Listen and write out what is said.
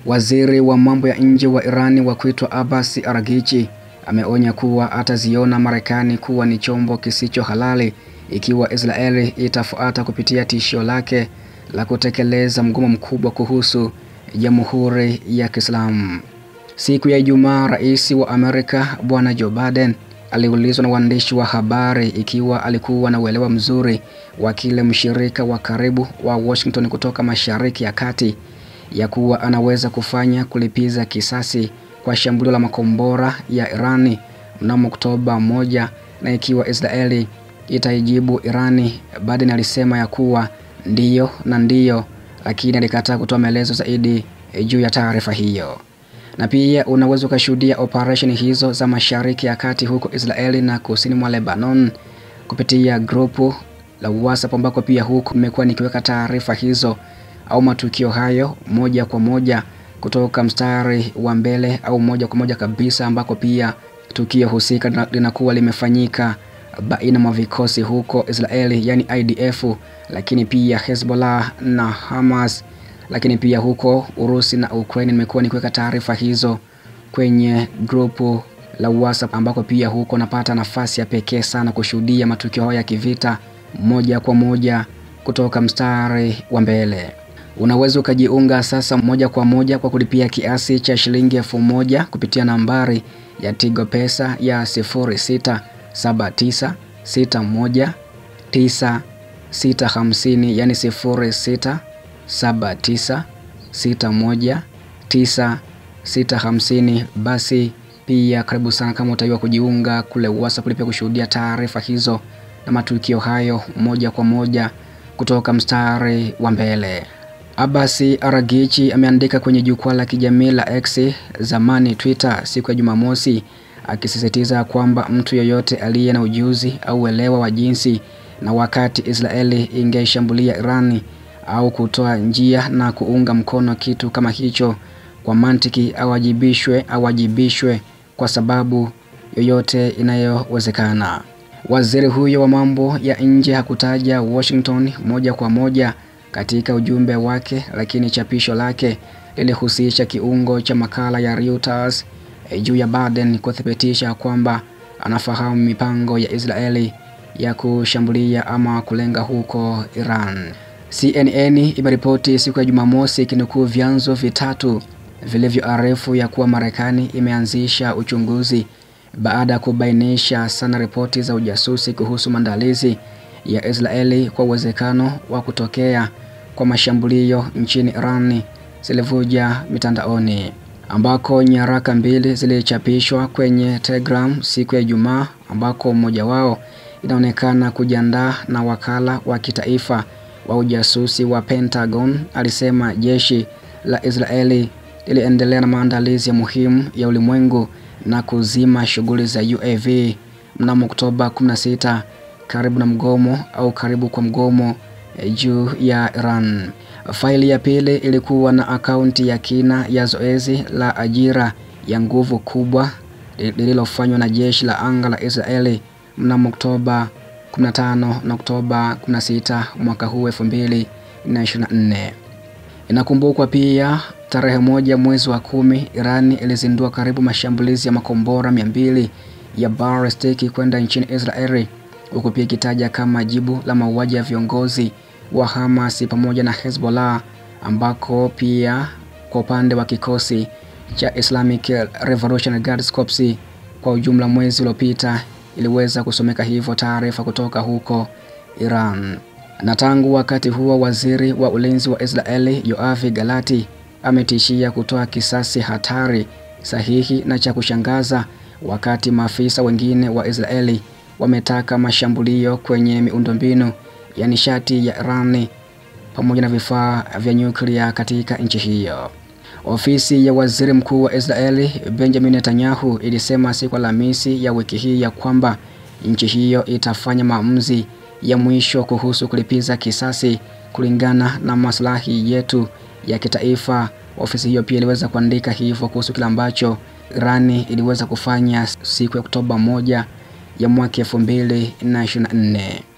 Waziri wa mambo ya nje wa Irani wa kuitwa Abbas Araghchi ameonya kuwa ataziona Marekani kuwa ni chombo kisicho halali ikiwa Israeli itafuata kupitia tishio lake la kutekeleza mgomo mkubwa kuhusu Jamhuri ya Kiislamu. Siku ya Ijumaa, Rais wa Amerika Bwana Joe Biden aliulizwa na waandishi wa habari ikiwa alikuwa na uelewa mzuri wa kile mshirika wa karibu wa Washington kutoka Mashariki ya Kati ya kuwa anaweza kufanya kulipiza kisasi kwa shambulio la makombora ya Irani mnamo Oktoba 1 na ikiwa Israeli itaijibu Irani. Biden alisema ya kuwa ndiyo, lakini alikataa kutoa maelezo zaidi juu ya taarifa hiyo. Na pia unaweza kushuhudia operation hizo za Mashariki ya Kati huko Israeli na kusini mwa Lebanon kupitia grupu la WhatsApp, ambako pia huko nimekuwa nikiweka taarifa hizo au matukio hayo moja kwa moja kutoka mstari wa mbele au moja kwa moja kabisa, ambako pia tukio husika linakuwa limefanyika baina mwa vikosi huko Israeli, yani IDF, lakini pia Hezbollah na Hamas, lakini pia huko Urusi na Ukraine. Nimekuwa nikiweka taarifa hizo kwenye grupu la WhatsApp, ambako pia huko napata nafasi ya pekee sana kushuhudia matukio haya ya kivita moja kwa moja kutoka mstari wa mbele. Unaweza ukajiunga sasa moja kwa moja kwa kulipia kiasi cha shilingi 1000 kupitia nambari ya Tigo Pesa ya 0679619650, yani 0679619650. Basi pia karibu sana kama utaiwa kujiunga kule WhatsApp ili pia kushuhudia taarifa hizo na matukio hayo moja kwa moja kutoka mstari wa mbele. Abbas Araghchi ameandika kwenye jukwaa la kijamii la X, zamani Twitter, siku ya Jumamosi, akisisitiza kwamba mtu yoyote aliye na ujuzi au uelewa wa jinsi na wakati Israeli ingeshambulia Irani au kutoa njia na kuunga mkono kitu kama hicho, kwa mantiki awajibishwe kwa sababu yoyote inayowezekana. Waziri huyo wa mambo ya nje hakutaja Washington moja kwa moja katika ujumbe wake, lakini chapisho lake lilihusisha kiungo cha makala ya Reuters juu ya Biden kuthibitisha kwamba anafahamu mipango ya Israeli ya kushambulia ama kulenga huko Iran. CNN imeripoti siku ya Jumamosi kinukuu vyanzo vitatu vilivyoarifu ya kuwa Marekani imeanzisha uchunguzi baada ya kubainisha sana ripoti za ujasusi kuhusu maandalizi ya Israeli kwa uwezekano wa kutokea kwa mashambulio nchini Iran zilivuja mitandaoni, ambako nyaraka mbili zilichapishwa kwenye Telegram siku ya Ijumaa, ambako mmoja wao inaonekana kujiandaa na wakala wa kitaifa wa ujasusi wa Pentagon alisema jeshi la Israeli liliendelea na maandalizi ya muhimu ya ulimwengu na kuzima shughuli za UAV mnamo Oktoba 16 karibu kwa mgomo juu ya Iran. Faili ya pili ilikuwa na akaunti ya kina ya zoezi la ajira ya nguvu kubwa lililofanywa na jeshi la anga la Israeli mnamo Oktoba 15 na Oktoba 16 mwaka huu 2024. Inakumbukwa pia tarehe 1 mwezi wa 10 Iran ilizindua karibu mashambulizi ya makombora 200 ya ballistic kwenda nchini Israeli, huku pia ikitaja kama jibu la mauaji ya viongozi wa Hamas pamoja na Hezbollah, ambako pia kwa upande wa kikosi cha Islamic Revolutionary Guards Corps kwa ujumla mwezi uliopita iliweza kusomeka hivyo taarifa kutoka huko Iran. Na tangu wakati huo waziri wa ulinzi wa Israeli Yoav Galati ametishia kutoa kisasi hatari, sahihi na cha kushangaza, wakati maafisa wengine wa Israeli wametaka mashambulio kwenye miundombinu ya nishati ya Iran pamoja na vifaa vya nyuklia katika nchi hiyo. Ofisi ya waziri mkuu wa Israeli Benjamin Netanyahu ilisema siku Alhamisi ya wiki hii ya kwamba nchi hiyo itafanya maamuzi ya mwisho kuhusu kulipiza kisasi kulingana na maslahi yetu ya kitaifa. Ofisi hiyo pia iliweza kuandika hivyo kuhusu kile ambacho Iran iliweza kufanya siku ya Oktoba 1 ya mwaka 2024.